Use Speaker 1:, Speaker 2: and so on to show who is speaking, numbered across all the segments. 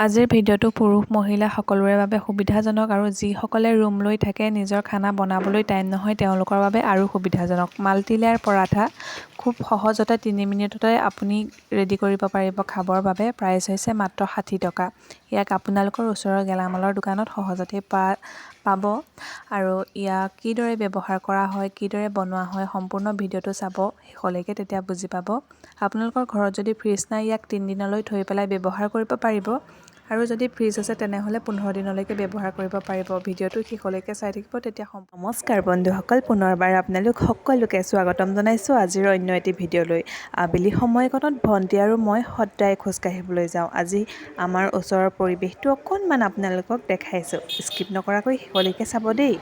Speaker 1: আজিৰ ভিডিঅ'টো পুৰুষ মহিলা সকলোৰে বাবে সুবিধাজনক আৰু যিসকলে ৰুম লৈ থাকে নিজৰ খানা বনাবলৈ টাইম নহয় তেওঁলোকৰ বাবে আৰু সুবিধাজনক। মাল্টিলেয়াৰ পৰাঠা খুব সহজতে 3 মিনিটতে আপুনি ৰেডি কৰিব পাৰিব খাবৰ বাবে। প্ৰাইচ হৈছে মাত্ৰ 60 টকা। ইয়াক আপোনালোকৰ ওচৰৰ গেলামালৰ দোকানত সহজতে পাব আৰু ইয়াক কিদৰে ব্যৱহাৰ কৰা হয়, কিদৰে বনোৱা হয় সম্পূৰ্ণ ভিডিঅ'টো চাব শেষলৈকে, তেতিয়া বুজি পাব। আপোনালোকৰ ঘৰত যদি ফ্ৰিজ নাই ইয়াক 3 দিনলৈ থৈ পেলাই ব্যৱহাৰ কৰিব পাৰিব আৰু যদি ফ্ৰিজ আছে তেনেহ'লে 15 দিনলৈকে ব্যৱহাৰ কৰিব পাৰিব। ভিডিঅ'টো শেষলৈকে চাই থাকিব তেতিয়া নমস্কাৰ বন্ধুসকল, পুনৰবাৰ আপোনালোক সকলোকে স্বাগতম জনাইছোঁ আজিৰ অন্য এটি ভিডিঅ'লৈ। আবেলি সময়কণত ভণ্টি আৰু মই সদায় খোজকাঢ়িবলৈ যাওঁ। আজি আমাৰ ওচৰৰ পৰিৱেশটো অকণমান আপোনালোকক দেখাইছোঁ। স্কিপ নকৰাকৈ শেষলৈকে চাব দেই।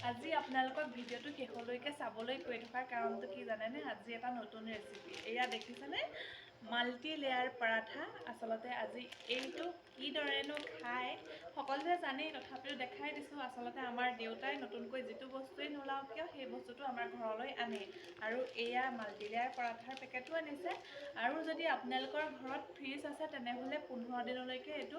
Speaker 1: আজি আপোনালোকক ভিডিঅ'টো শেষলৈকে চাবলৈ কৈ থকাৰ কাৰণটো কি জানেনে? আজি এটা নতুন ৰেচিপি। এয়া দেখিছেনে? Multi layer paratha. আচলতে আজি এইটো কিদৰেনো খায় সকলোৱে জানেই, তথাপিও দেখাই দিছোঁ। আচলতে আমাৰ দেউতাই নতুনকৈ যিটো বস্তুৱেই নোলাওক কিয় সেই বস্তুটো আমাৰ ঘৰলৈ আনে আৰু এয়া মাল্টি লেয়াৰ পৰাঠাৰ পেকেটো আনিছে। আৰু যদি আপোনালোকৰ ঘৰত ফ্ৰিজ আছে তেনেহ'লে 15 দিনলৈকে এইটো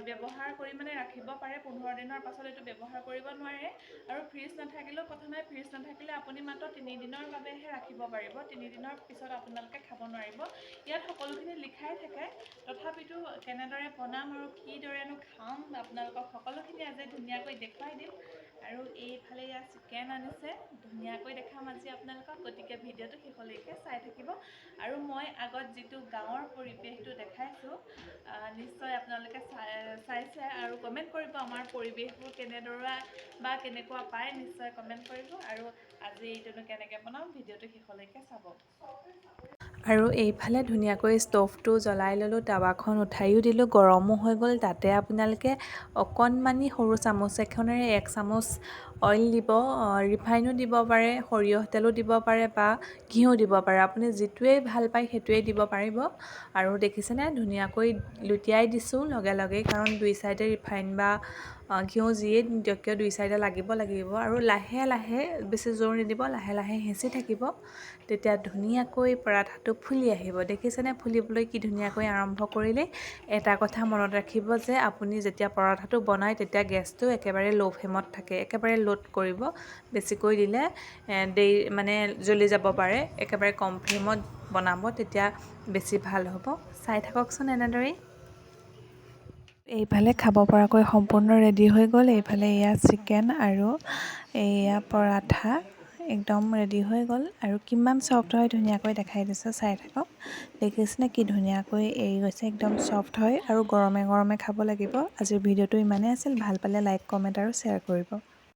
Speaker 1: ব্যৱহাৰ কৰি ৰাখিব পাৰে। 15 দিনৰ পাছত এইটো ব্যৱহাৰ কৰিব নোৱাৰে। আৰু ফ্ৰিজ নাথাকিলেও কথা নাই, ফ্ৰিজ নাথাকিলে আপুনি মাত্ৰ 3 দিনৰ বাবেহে ৰাখিব পাৰিব। 3 দিনৰ পিছত আপোনালোকে খাব নোৱাৰিব। ইয়াত সকলোখিনি লিখাই থাকে, তথাপিতো কেনেদৰে বনাম আৰু কিদৰেনো খাম আপোনালোকক সকলোখিনি আজি ধুনীয়াকৈ দেখুৱাই দিম। আৰু এইফালে ইয়াত চিকেন আনিছে, ধুনীয়াকৈ দেখাম আজি আপোনালোকক, গতিকে ভিডিঅ'টো শেষলৈকে চাই থাকিব। আৰু মই আগত যিটো গাঁৱৰ পৰিৱেশটো দেখাইছোঁ নিশ্চয় আপোনালোকে চাইছে আৰু কমেণ্ট কৰিব আমাৰ পৰিৱেশবোৰ কেনেদৰে বা কেনেকুৱা পায়, নিশ্চয় কমেণ্ট কৰিব। আৰু আজি এইটোনো কেনেকৈ বনাম ভিডিঅ'টো শেষলৈকে চাব। আৰু এইফালে ধুনীয়াকৈ ষ্ট'ভটো জ্বলাই ল'লোঁ, টাৱাখন উঠাইও দিলোঁ, গৰমো হৈ গ'ল। তাতে আপোনালোকে অকণমানি সৰু চামুচ এখনেৰে 1 চামুচ অইল দিব, ৰিফাইনো দিব পাৰে, সৰিয়হ তেলো দিব পাৰে বা ঘিউ দিব পাৰে। আপুনি যিটোৱেই ভাল পায় সেইটোৱেই দিব পাৰিব। আৰু দেখিছেনে ধুনীয়াকৈ লুটিয়াই দিছোঁ লগে লগেই, কাৰণ 2 চাইডে ৰিফাইন বা ঘিউ যিয়ে দিয়ক কিয় 2 চাইডে লাগিব আৰু লাহে লাহে, বেছি জোৰ নিদিব, লাহে লাহে হেঁচি থাকিব, তেতিয়া ধুনীয়াকৈ পৰাঠাটো ফুলি আহিব। দেখিছেনে ফুলিবলৈ কি ধুনীয়াকৈ আৰম্ভ কৰিলে। এটা কথা মনত ৰাখিব যে আপুনি যেতিয়া পৰঠাটো বনায় তেতিয়া গেছটো একেবাৰে ল' ফ্লেমত থাকে, একেবাৰে ল'ত কৰিব। বেছিকৈ দিলে জ্বলি যাব পাৰে। একেবাৰে কম ফ্লেমত বনাব, তেতিয়া বেছি ভাল হ'ব। চাই থাককচোন এনেদৰেই। এইফালে খাব পৰাকৈ সম্পূৰ্ণ ৰেডি হৈ গ'ল। এইফালে এয়া চিকেন আৰু এয়া পৰাঠা একদম ৰেডি হৈ গ'ল। আৰু কিমান চফ্ট হয় ধুনীয়াকৈ দেখাই দিছোঁ, চাই থাকক। দেখিছেনে কি ধুনীয়াকৈ এৰি গৈছে, একদম চফ্ট হয় আৰু গৰমে গৰমে খাব লাগিব। আজিৰ ভিডিঅ'টো ইমানেই আছিল। ভাল পালে লাইক, কমেণ্ট আৰু শ্বেয়াৰ কৰিব।